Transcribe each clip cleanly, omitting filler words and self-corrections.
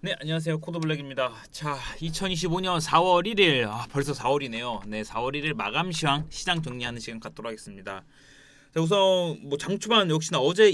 네, 안녕하세요. 코드블랙입니다. 자, 2025년 4월 1일, 벌써 4월이네요. 네, 4월 1일 마감 시장 정리하는 시간 갖도록 하겠습니다. 자, 우선 뭐 장초반 역시나 어제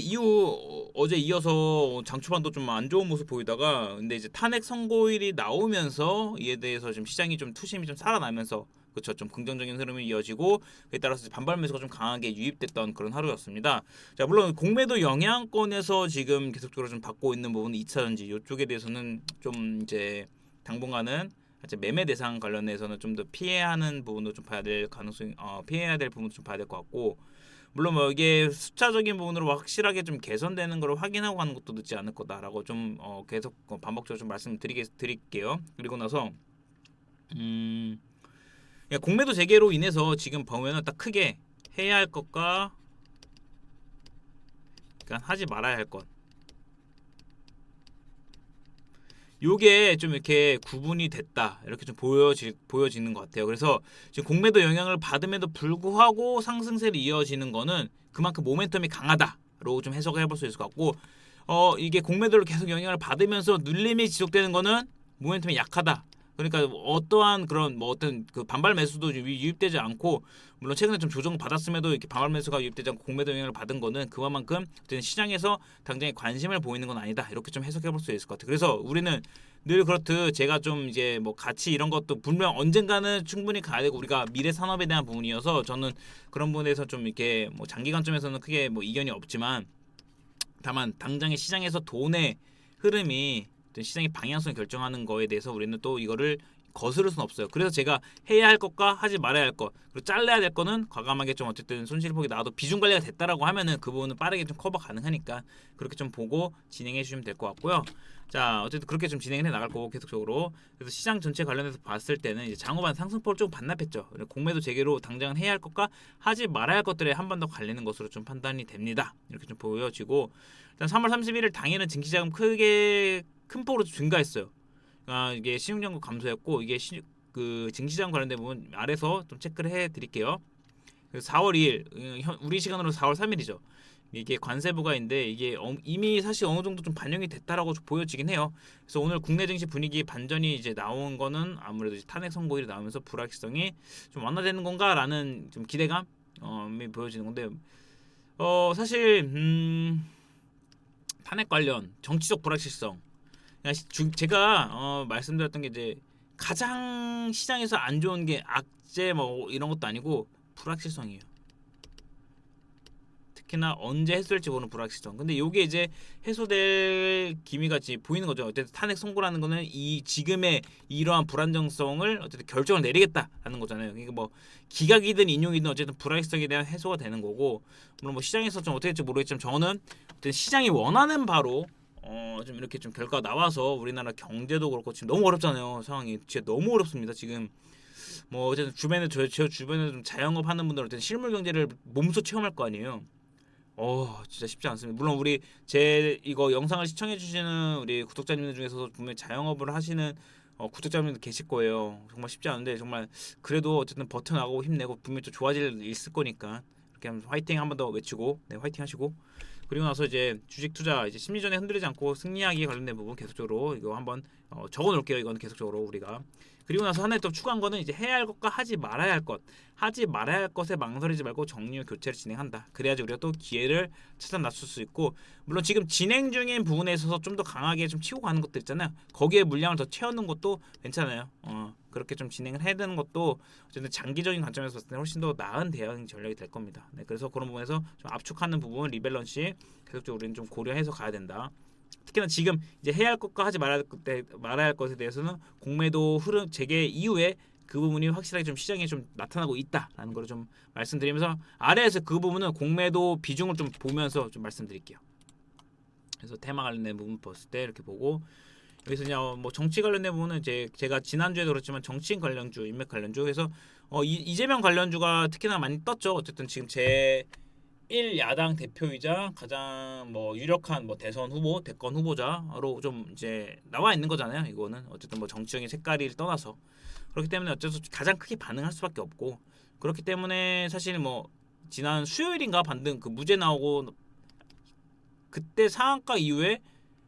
이어서 장초반도 좀 안 좋은 모습 보이다가 근데 이제 탄핵 선고일이 나오면서 이에 대해서 좀 시장이 좀 투심이 좀 살아나면서 그렇죠. 좀 긍정적인 흐름이 이어지고 그에 따라서 반발 매수가 좀 강하게 유입됐던 그런 하루였습니다. 자, 물론 공매도 영향권에서 지금 계속적으로 좀 받고 있는 부분은 2차전지 이쪽에 대해서는 좀 이제 당분간은 이제 매매 대상 관련해서는 좀 더 피해야 하는 부분도 좀 봐야 될 가능성이 피해야 될 부분도 좀 봐야 될 것 같고 물론 뭐 이게 숫자적인 부분으로 확실하게 좀 개선되는 걸 확인하고 가는 것도 늦지 않을 거다라고 좀 계속 반복적으로 좀 말씀드릴게요. 그리고 나서 음, 공매도 재개로 인해서 지금 보면은 딱 크게 해야 할 것과 그러니까 하지 말아야 할 것. 요게 좀 이렇게 구분이 됐다 이렇게 좀 보여지는 것 같아요. 그래서 지금 공매도 영향을 받음에도 불구하고 상승세를 이어지는 거는 그만큼 모멘텀이 강하다로 좀 해석을 해볼 수 있을 것 같고 이게 공매도를 계속 영향을 받으면서 눌림이 지속되는 거는 모멘텀이 약하다. 그러니까 어떠한 그런 뭐 어떤 그 반발 매수도 유입되지 않고 물론 최근에 좀 조정 받았음에도 이렇게 반발 매수가 유입되지 않고 공매도 영향을 받은 거는 그만큼 시장에서 당장에 관심을 보이는 건 아니다. 이렇게 좀 해석해 볼 수 있을 것 같아요. 그래서 우리는 늘 그렇듯 제가 좀 이제 뭐 가치 이런 것도 분명 언젠가는 충분히 가야 되고 우리가 미래 산업에 대한 부분이어서 저는 그런 부분에서 좀 이렇게 뭐 장기 관점에서는 크게 뭐 이견이 없지만 다만 당장의 시장에서 돈의 흐름이 시장의 방향성을 결정하는 거에 대해서 우리는 또 이거를 거스를 수는 없어요. 그래서 제가 해야 할 것과 하지 말아야 할 것, 그리고 잘라야 될 거는 과감하게 좀 어쨌든 손실폭이 나와도 비중 관리가 됐다라고 하면은 그 부분은 빠르게 좀 커버 가능하니까 그렇게 좀 보고 진행해 주시면 될 것 같고요. 자, 어쨌든 그렇게 좀 진행을 해 나갈 거고 계속적으로. 그래서 시장 전체 관련해서 봤을 때는 이제 장후반 상승폭을 좀 반납했죠. 공매도 재개로 당장 해야 할 것과 하지 말아야 할 것들에 한 번 더 갈리는 것으로 좀 판단이 됩니다. 이렇게 좀 보여지고 일단 3월 31일 당일은 진기자금 크게 큰 폭으로 증가했어요. 이게 신용정보 감소였고 이게 그 증시장 관련된 부분 아래서 좀 체크를 해드릴게요. 4월 2일 우리 시간으로 4월 3일이죠. 이게 관세부가인데 이게 이미 사실 어느 정도 좀 반영이 됐다라고 보여지긴 해요. 그래서 오늘 국내 증시 분위기 반전이 이제 나온 거는 아무래도 이제 탄핵 선고일이 나오면서 불확실성이 좀 완화되는 건가라는 좀 기대감이 보여지는 건데 사실 탄핵 관련 정치적 불확실성 제가 말씀드렸던 게 이제 가장 시장에서 안 좋은 게 악재 뭐 이런 것도 아니고 불확실성이에요. 특히나 언제 해소될지 모르는 불확실성. 근데 이게 이제 해소될 기미가 보이는 거죠. 어쨌든 탄핵 선고라는 거는 이 지금의 이러한 불안정성을 어쨌든 결정을 내리겠다라는 거잖아요. 그러니까 뭐 기각이든 인용이든 어쨌든 불확실성에 대한 해소가 되는 거고 물론 뭐 시장에서 좀 어떻게 될지 모르겠지만 저는 어쨌든 시장이 원하는 바로 좀 이렇게 좀 결과가 나와서 우리나라 경제도 그렇고 지금 너무 어렵잖아요. 상황이 진짜 너무 어렵습니다. 지금 뭐 어쨌든 주변에 제 주변에 좀 자영업 하는 분들 어쨌든 실물 경제를 몸소 체험할 거 아니에요. 진짜 쉽지 않습니다. 물론 우리 제 이거 영상을 시청해 주시는 우리 구독자님들 중에서도 분명히 자영업을 하시는 구독자님들 계실 거예요. 정말 쉽지 않은데 정말 그래도 어쨌든 버텨나가고 힘내고 분명히 또 좋아질 일 있을 거니까 이렇게 한번 화이팅 한 번 더 외치고 네 화이팅 하시고 그리고 나서 이제 주식 투자 이제 심리전에 흔들리지 않고 승리하기 관련된 부분 계속적으로 이거 한번 적어 놓을게요. 이건 계속적으로 우리가 그리고 나서 하나 또 추가한 거는 이제 해야 할 것과 하지 말아야 할 것, 하지 말아야 할 것에 망설이지 말고 정리와 교체를 진행한다. 그래야지 우리가 또 기회를 찾아 나설 수 있고 물론 지금 진행 중인 부분에 있어서 좀 더 강하게 좀 치고 가는 것들 있잖아요. 거기에 물량을 더 채우는 것도 괜찮아요. 그렇게 좀 진행을 해야 되는 것도 어쨌든 장기적인 관점에서 봤을 때 훨씬 더 나은 대응 전략이 될 겁니다. 네, 그래서 그런 부분에서 좀 압축하는 부분 리밸런스 계속적으로 우리는 좀 고려해서 가야 된다. 특히나 지금 이제 해야 할 것과 하지 말아야 할 것에 대해서는 공매도 흐름 재개 이후에 그 부분이 확실하게 좀 시장에 좀 나타나고 있다라는 걸 좀 말씀드리면서 아래에서 그 부분은 공매도 비중을 좀 보면서 좀 말씀드릴게요. 그래서 테마 관련된 부분 봤을 때 이렇게 보고 여기서 그냥 뭐 정치 관련된 부분은 이제 제가 지난주에도 그렇지만 정치인 관련주, 인맥 관련주 그래서 이재명 관련주가 특히나 많이 떴죠. 어쨌든 지금 제 1야당 대표이자 가장 뭐 유력한 뭐 대선 후보, 대권 후보자로 좀 이제 나와 있는 거잖아요. 이거는 어쨌든 뭐 정치적인 색깔을 떠나서 그렇기 때문에 어쩔 수 없이 가장 크게 반응할 수밖에 없고 그렇기 때문에 사실 뭐 지난 수요일인가 반등 그 무죄 나오고 그때 상한가 이후에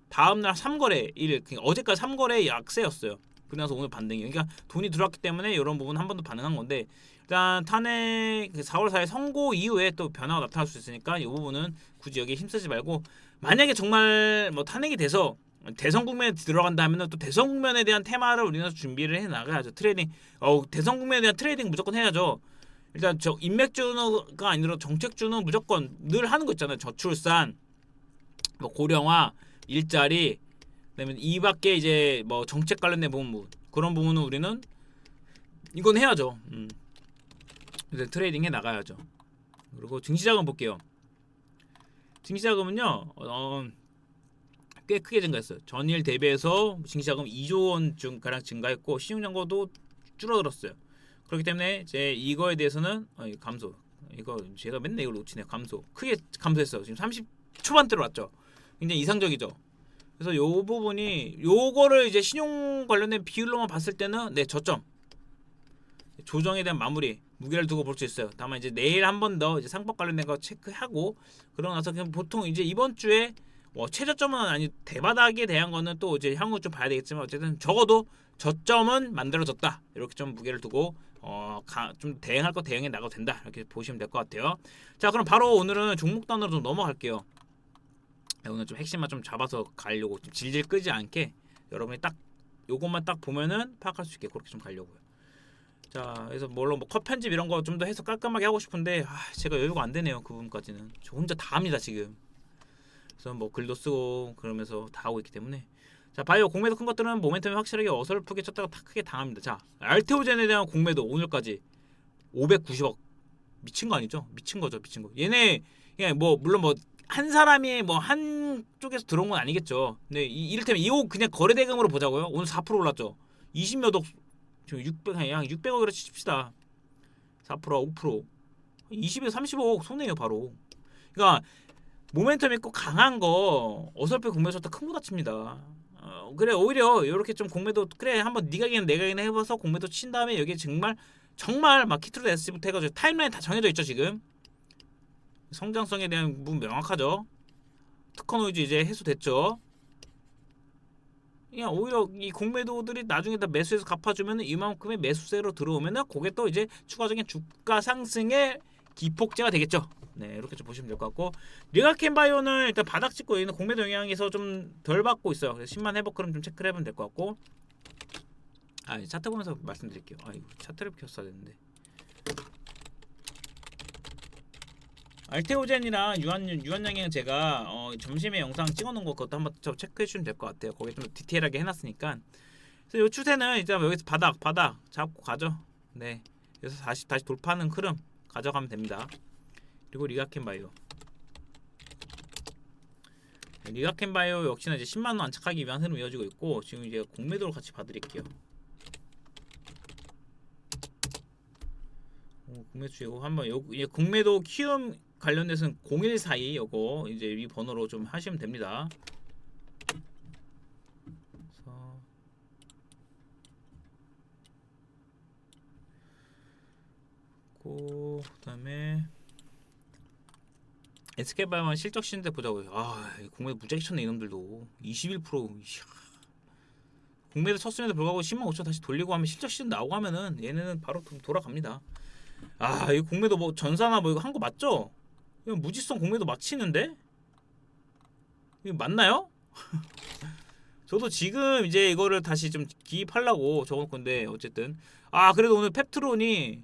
다음날 3거래 일, 그러니까 어제까지 3거래 약세였어요. 그래서 오늘 반등이에요. 그러니까 돈이 들어왔기 때문에 이런 부분 한 번 더 반응한 건데, 일단 탄핵 4월 4일 선고 이후에 또 변화가 나타날 수 있으니까 이 부분은 굳이 여기에 힘쓰지 말고, 만약에 정말 뭐 탄핵이 돼서 대선 국면에 들어간다 하면은 또 대선 국면에 대한 테마를 우리는 준비를 해 나가야죠. 트레이딩, 대선 국면에 대한 트레이딩 무조건 해야죠. 일단 저 인맥주가 아니라 정책주는 무조건 늘 하는 거 있잖아요. 저출산, 뭐 고령화, 일자리, 그다음에 이 밖에 이제 뭐 정책 관련된 부분, 그런 부분은 우리는 이건 해야죠. 이제 트레이딩 해 나가야죠. 그리고 증시자금 볼게요. 증시자금은요, 꽤 크게 증가했어요. 전일 대비해서 증시자금 2조 원 가량 증가했고 신용잔고도 줄어들었어요. 그렇기 때문에 이제 이거에 대해서는 감소. 이거 제가 맨날 이걸 놓치네요. 감소. 크게 감소했어요. 지금 30 초반대로 왔죠. 굉장히 이상적이죠. 그래서 요 부분이, 요거를 이제 신용 관련된 비율로만 봤을 때는 네, 저점. 조정에 대한 마무리, 무게를 두고 볼 수 있어요. 다만 이제 내일 한 번 더 이제 상법 관련된 거 체크하고, 그러고 나서 그냥 보통 이제 이번 주에 최저점은 아니 대바닥에 대한 거는 또 이제 향후 좀 봐야 되겠지만, 어쨌든 적어도 저점은 만들어졌다. 이렇게 좀 무게를 두고 좀 대응할 거 대응해 나가도 된다. 이렇게 보시면 될 것 같아요. 자, 그럼 바로 오늘은 종목 단으로 좀 넘어갈게요. 오늘 좀 핵심만 좀 잡아서 가려고, 좀 질질 끄지 않게 여러분이 딱 요것만 딱 보면은 파악할 수 있게 그렇게 좀 가려고요. 자, 그래서 물론 뭐 컷 편집 이런 거 좀 더 해서 깔끔하게 하고 싶은데 제가 여유가 안 되네요. 그 부분까지는 저 혼자 다 합니다 지금. 그래서 뭐 글도 쓰고 그러면서 다 하고 있기 때문에. 자, 바이오 공매도 큰 것들은 모멘텀이 확실하게 어설프게 쳤다가 다 크게 당합니다. 자, 알테오젠에 대한 공매도 오늘까지 590억. 미친 거 아니죠? 미친 거죠, 미친 거. 얘네 그냥 뭐 물론 뭐 한 사람이 뭐 한 쪽에서 들어온 건 아니겠죠. 근데 이를테면 이거 그냥 거래 대금으로 보자고요. 오늘 4% 올랐죠. 20몇 억, 지금 600억이라 치십시다. 4%, 5%, 20에서 35억 손해요 바로. 그러니까 모멘텀 있고 강한 거 어설프게 공매 쳤다 큰 거 다칩니다. 그래, 오히려 이렇게 좀 공매도, 그래 한번 네가 이기는 내가 이기는 해봐서 공매도 친 다음에 여기 정말 막 키트로 SC부터 해가지고 타임라인 다 정해져 있죠 지금. 성장성에 대한 부분 명확하죠. 특허 노이즈 이제 해소됐죠. 그냥 오히려 이 공매도들이 나중에 다 매수해서 갚아주면 이만큼의 매수세로 들어오면은 그게 또 이제 추가적인 주가 상승의 기폭제가 되겠죠. 네, 이렇게 좀 보시면 될 것 같고, 리가켄바이오는 일단 바닥 찍고 있는 공매도 영향에서 좀 덜 받고 있어요. 그래서 10만 회복 그럼 좀 체크를 해보면 될 것 같고, 차트 보면서 말씀드릴게요. 이거 차트를 켰어야 되는데. 알테오젠이랑 유한양행 제가 점심에 영상 찍어놓은 거 그것도 한번 체크해 주시면 될 것 같아요. 거기 좀 디테일하게 해놨으니까. 그래서 이 추세는 일단 여기서 바닥 잡고 가죠. 네, 그래서 다시 돌파하는 흐름 가져가면 됩니다. 그리고 리가켄바이오 역시나 이제 10만 원 안착하기 위한 흐름 이어지고 있고, 지금 이제 공매도를 같이 봐드릴게요. 공매도 이거 한번 이제 공매도 키움 관련돼서는 0142 요거 이제 이 번호로 좀 하시면 됩니다. 그다음에 SK바이오만 실적 시즌 보자고요. 공매도 무지하게 쳤네 이놈들도. 21%. 공매도 쳤음에도 불구하고 10만 5천 다시 돌리고 하면 실적 시즌 나오고 하면은 얘네는 바로 돌아갑니다. 이 공매도 뭐 전사나 뭐 이거 한 거 맞죠? 이거 무지성 공매도 막 치는데? 이거 맞나요? 저도 지금 이제 이거를 다시 좀 기입하려고 적을 건데, 어쨌든 그래도 오늘 펩트론이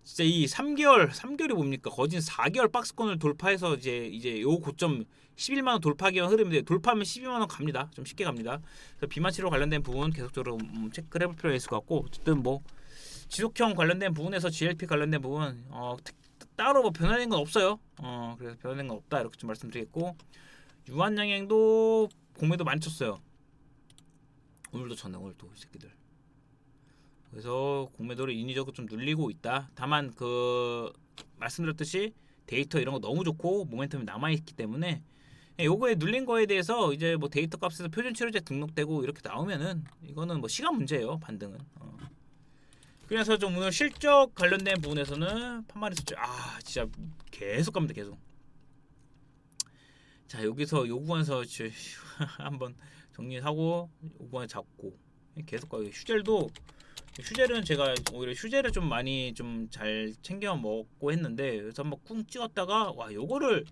진짜 이 3개월이 뭡니까? 거진 4개월 박스권을 돌파해서 이제 요 고점 11만 원 돌파하기 위한 흐름인데, 돌파하면 12만 원 갑니다. 좀 쉽게 갑니다. 그래서 비만 치료 관련된 부분 계속적으로 체크를 해볼 필요가 있을 것 같고, 어쨌든 뭐 지속형 관련된 부분에서 GLP 관련된 부분 따로 뭐 변화된 건 없어요. 그래서 변화된 건 없다 이렇게 좀 말씀드리겠고, 유한양행도 공매도 많이 쳤어요. 오늘도 쳤네. 오늘도 이 새끼들. 그래서 공매도를 인위적으로 좀 눌리고 있다. 다만 말씀드렸듯이 데이터 이런 거 너무 좋고 모멘텀이 남아있기 때문에 요거에 눌린 거에 대해서 이제 뭐 데이터 값에서 표준 치료제 등록되고 이렇게 나오면은 이거는 뭐 시간 문제예요. 반등은. 그래서 좀 오늘 실적 관련된 부분에서는 판마리 수치 진짜 계속 갑니다. 계속. 자 여기서 요 구간에서 한번 정리하고 요 구간에 잡고 계속 가요. 휴젤은 제가 오히려 휴젤을 좀 많이 좀 잘 챙겨 먹고 했는데 그래서 한번 쿵 찍었다가 와 요거는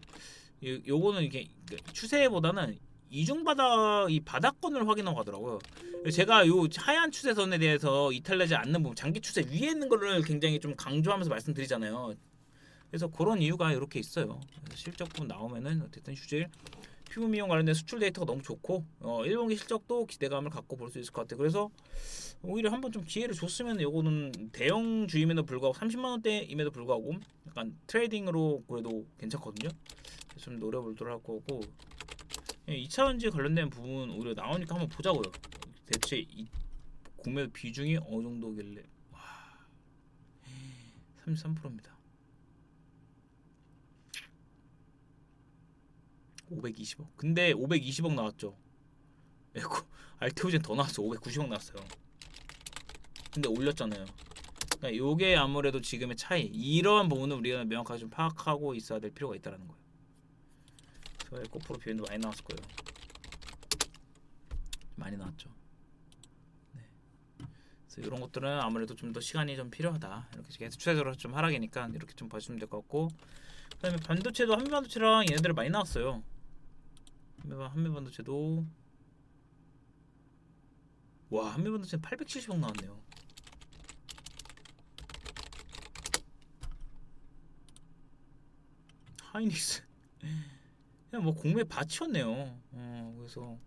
이게 추세보다는 이중바닥 이 바닥권을 확인하고 가더라고요. 제가 요 하얀 추세선에 대해서 이탈하지 않는 부분 장기 추세 위에 있는 거를 굉장히 좀 강조하면서 말씀드리잖아요. 그래서 그런 이유가 이렇게 있어요. 실적 부분 나오면은 어쨌든 휴질 피부 미용 관련된 수출 데이터가 너무 좋고 1분기 실적도 기대감을 갖고 볼 수 있을 것 같아요. 그래서 오히려 한번 좀 기회를 줬으면 요거는 대형주임에도 불구하고 30만 원대임에도 불구하고 약간 트레이딩으로 그래도 괜찮거든요. 좀 노려보도록 할 거고 2차전지 관련된 부분 오히려 나오니까 한번 보자고요. 대체 이 공매 비중이 어느 정도길래 와 33%입니다. 520억. 근데 520억 나왔죠. 알테오젠 더 나왔어. 590억 나왔어요. 근데 올렸잖아요. 그러니까 요게 아무래도 지금의 차이. 이러한 부분은 우리가 명확하게 좀 파악하고 있어야 될 필요가 있다는 거예요. 그래서 에코프로 비엔도 많이 나왔을 거예요. 많이 나왔죠. 네. 그래서 이런 것들은 아무래도 좀 더 시간이 좀 필요하다. 이렇게 계속 추세적으로 좀 하락이니까 이렇게 좀 봐주시면 될 것 같고. 그다음에 반도체도 한미반도체랑 얘네들 많이 나왔어요. 한미반도체도 와 한미반도체는 870억 나왔네요. 하이닉스 그냥 뭐 공매 받쳤네요. 그래서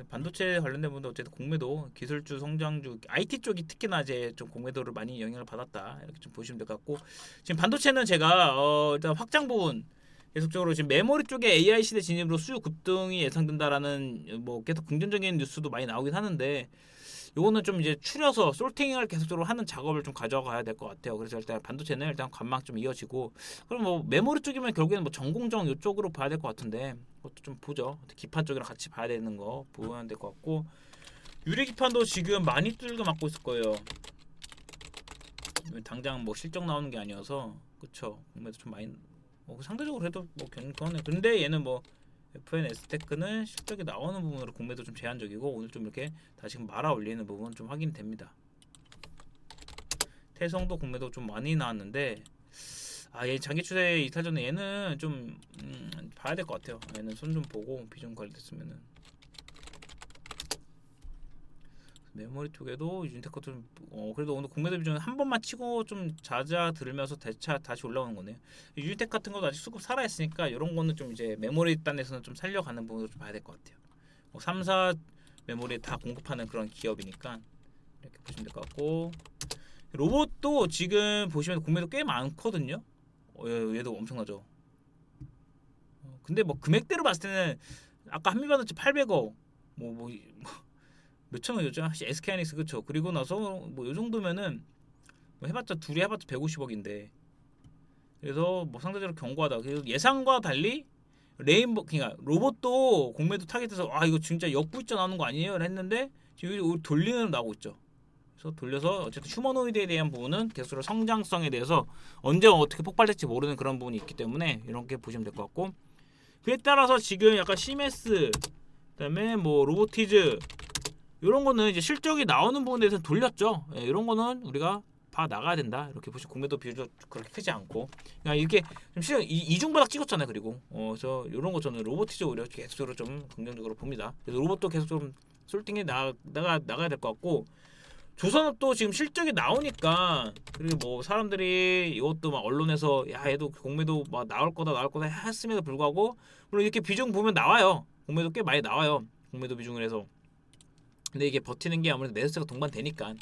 반도체 관련된 분들 어쨌든 공매도 기술주 성장주 IT 쪽이 특히나 이제 좀 공매도를 많이 영향을 받았다 이렇게 좀 보시면 될 것 같고 지금 반도체는 제가 일단 확장 부분 계속적으로 지금 메모리 쪽에 AI 시대 진입으로 수요 급등이 예상된다라는 뭐 계속 긍정적인 뉴스도 많이 나오긴 하는데 요거는 좀 이제 추려서 솔팅을 계속적으로 하는 작업을 좀 가져가야 될 것 같아요. 그래서 일단 반도체는 일단 관망 좀 이어지고 그럼 뭐 메모리 쪽이면 결국에는 뭐 전공정 이쪽으로 봐야 될 것 같은데 그것도 좀 보죠. 기판 쪽이랑 같이 봐야 되는 거 보면 될 것 같고 유리 기판도 지금 많이 뚫고 맞고 있을 거예요. 당장 뭐 실적 나오는 게 아니어서 그쵸. 공매도 좀 많이 상대적으로 해도 뭐 괜찮네. 근데 얘는 뭐 FNS테크는 실적이 나오는 부분으로 공매도 좀 제한적이고 오늘 좀 이렇게 다시 말아 올리는 부분 좀 확인됩니다. 태성도 공매도 좀 많이 나왔는데 얘 장기 추세 이탈 전에 얘는 좀 봐야 될 것 같아요. 얘는 손 좀 보고 비중 관리됐으면은 메모리 쪽에도 윤테크 좀 그래도 오늘 공매도 비중은 한 번만 치고 좀 자자 들으면서 대차 다시 올라오는 거네요. 윤테크 같은 것도 아직 수급 살아있으니까 이런 거는 좀 이제 메모리 단에서는 좀 살려가는 부분으로 좀 봐야 될 것 같아요. 3사 메모리 다 공급하는 그런 기업이니까 이렇게 보시면 될 것 같고 로봇도 지금 보시면 공매도 꽤 많거든요. 얘도 엄청나죠. 근데 뭐 금액대로 봤을 때는 아까 한미반도체 800억 뭐 몇천억이었죠. SK하이닉스 그쵸. 그리고 나서 뭐 요 정도면은 뭐 해봤자 둘이 해봤자 150억인데 그래서 뭐 상대적으로 견고하다. 그래서 예상과 달리 레인보 그러니까 로봇도 공매도 타겟에서 이거 진짜 역부입자 나오는 거 아니에요? 했는데 지금 돌리는 나오고 있죠. 그래서 돌려서 어쨌든 휴머노이드에 대한 부분은 계속적으로 성장성에 대해서 언제 어떻게 폭발될지 모르는 그런 부분이 있기 때문에 이렇게 보시면 될 것 같고 그에 따라서 지금 약간 시메스 그다음에 뭐 로보티즈 이런 거는 이제 실적이 나오는 부분에 대해서 돌렸죠. 이런 거는 우리가 봐 나가야 된다. 이렇게 보시면 공매도 비율도 그렇게 크지 않고 그냥 이렇게 좀 실적 이중바닥 찍었잖아요. 그리고 그래서 이런 거 저는 로보티즈 오히려 계속적으로 좀 긍정적으로 봅니다. 그래서 로봇도 계속 좀 솔팅에 나가야 될 것 같고 조선업도 지금 실적이 나오니까 그리고 뭐 사람들이 이것도 막 언론에서 얘도 공매도 막 나올 거다 했음에도 불구하고 물론 이렇게 비중 보면 나와요. 공매도 꽤 많이 나와요. 공매도 비중을 해서 근데 이게 버티는 게 아무래도 매수세가 동반되니까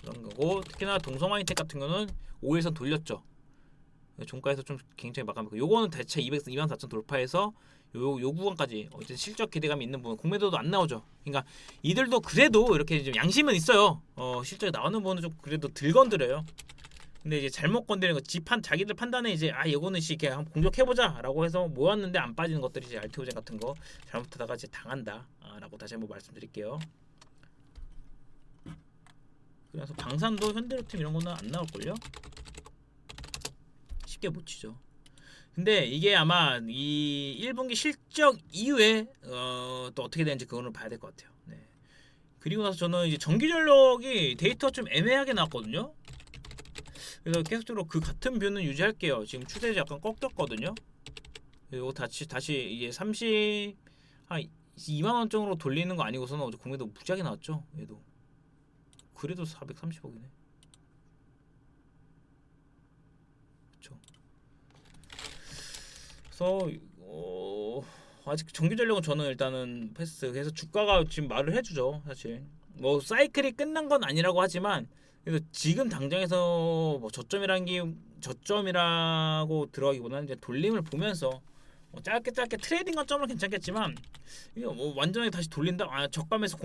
그런 거고 특히나 동성화인텍 같은 거는 5일선 돌렸죠. 종가에서 좀 굉장히 막아먹고 요거는 대체 24,000 돌파해서 요 구간까지 어쨌든 실적 기대감이 있는 부분 공매도도 안 나오죠. 그러니까 이들도 그래도 이렇게 좀 양심은 있어요. 실적이 나오는 부분은 좀 그래도 덜 건드려요. 근데 이제 잘못 건드리는 거 자기들 판단에 이제 요거는 이렇게 한번 공격해보자라고 해서 모았는데 안 빠지는 것들이 이제 알테오젠 같은 거 잘못하다가 이제 당한다라고 다시 한번 말씀드릴게요. 그래서 방산도 현대로템 이런 거는 안 나올걸요? 쉽게 못 치죠. 근데 이게 아마 이 1분기 실적 이후에 또 어떻게 되는지 그거는 봐야 될 것 같아요. 네. 그리고 나서 저는 이제 전기 전력이 데이터가 좀 애매하게 나왔거든요. 그래서 계속적으로 그 같은 뷰는 유지할게요. 지금 추세가 약간 꺾였거든요. 그리고 다시 이게 30 한 2만 원 정도로 돌리는 거 아니고서는 어제 공매도 무지하게 나왔죠. 얘도 그래도 430억이네. 그렇죠. 그래서 아직 전기 전력은 저는 일단은 패스. 그래서 주가가 지금 말을 해주죠. 사실 뭐 사이클이 끝난 건 아니라고 하지만 그래서 지금 당장에서 뭐 저점이라고 들어가기보다는 이제 돌림을 보면서 뭐 짧게 트레이딩 관점은 괜찮겠지만 이게 뭐 완전히 다시 돌린다, 적감에서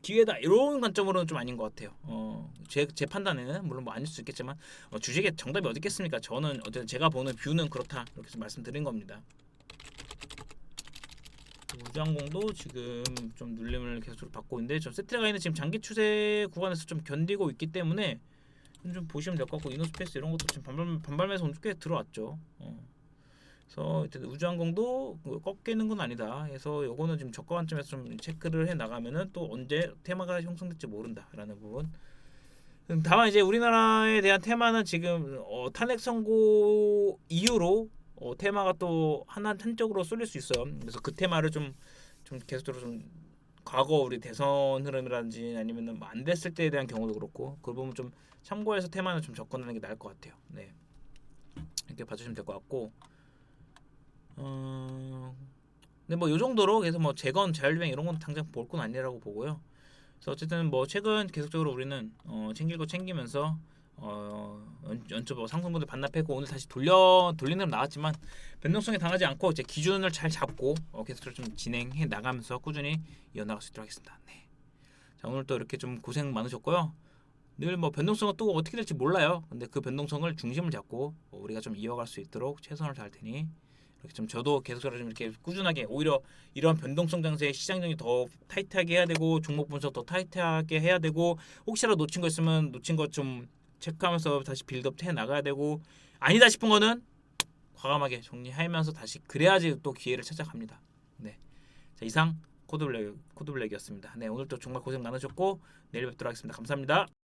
기회다 이런 관점으로는 좀 아닌 것 같아요. 제 판단에는 물론 뭐 아닐 수 있겠지만 주식에 정답이 어디 있겠습니까? 저는 어쨌든 제가 보는 뷰는 그렇다 이렇게 좀 말씀드린 겁니다. 우주항공도 지금 좀 눌림을 계속 받고 있는데 좀 세트라가이는 지금 장기 추세 구간에서 좀 견디고 있기 때문에 좀 보시면 될 것 같고, 이노스페이스 이런 것도 지금 반발매서 꽤 들어왔죠. 그래서 우주항공도 꺾이는 건 아니다. 그래서 요거는 지금 저가 관점에서 좀 체크를 해 나가면은 또 언제 테마가 형성될지 모른다라는 부분. 다만 이제 우리나라에 대한 테마는 지금 탄핵 선고 이후로 테마가 또 한쪽으로 쏠릴 수 있어요. 그래서 그 테마를 좀 계속적으로 좀 과거 우리 대선 흐름이라든지 아니면은 뭐 안 됐을 때에 대한 경우도 그렇고 그 부분 좀 참고해서 테마는 좀 접근하는 게 나을 것 같아요. 네, 이렇게 봐주시면 될 것 같고. 근데 뭐 요 정도로 그래서 뭐 재건 자율주행 이런 건 당장 볼 건 아니라고 보고요. 그래서 어쨌든 뭐 최근 계속적으로 우리는 챙길 거 챙기면서 연초 뭐 상승분들 반납했고 오늘 다시 돌리는 건 나왔지만 변동성에 당하지 않고 이제 기준을 잘 잡고 계속적으로 좀 진행해 나가면서 꾸준히 이어나갈 수 있도록 하겠습니다. 네. 자, 오늘 또 이렇게 좀 고생 많으셨고요. 늘 뭐 변동성은 또 어떻게 될지 몰라요. 근데 그 변동성을 중심을 잡고 우리가 좀 이어갈 수 있도록 최선을 다할 테니 이렇게 좀 저도 계속적으로 좀 이렇게 꾸준하게 오히려 이런 변동성 장세에 시장 정리 더 타이트하게 해야 되고 종목 분석 더 타이트하게 해야 되고 혹시라도 놓친 거 있으면 놓친 거 좀 체크하면서 다시 빌드업 해 나가야 되고 아니다 싶은 거는 과감하게 정리하면서 다시 그래야지 또 기회를 찾아갑니다. 네, 자, 이상 코드블랙이었습니다. 네, 오늘도 정말 고생 많으셨고 내일 뵙도록 하겠습니다. 감사합니다.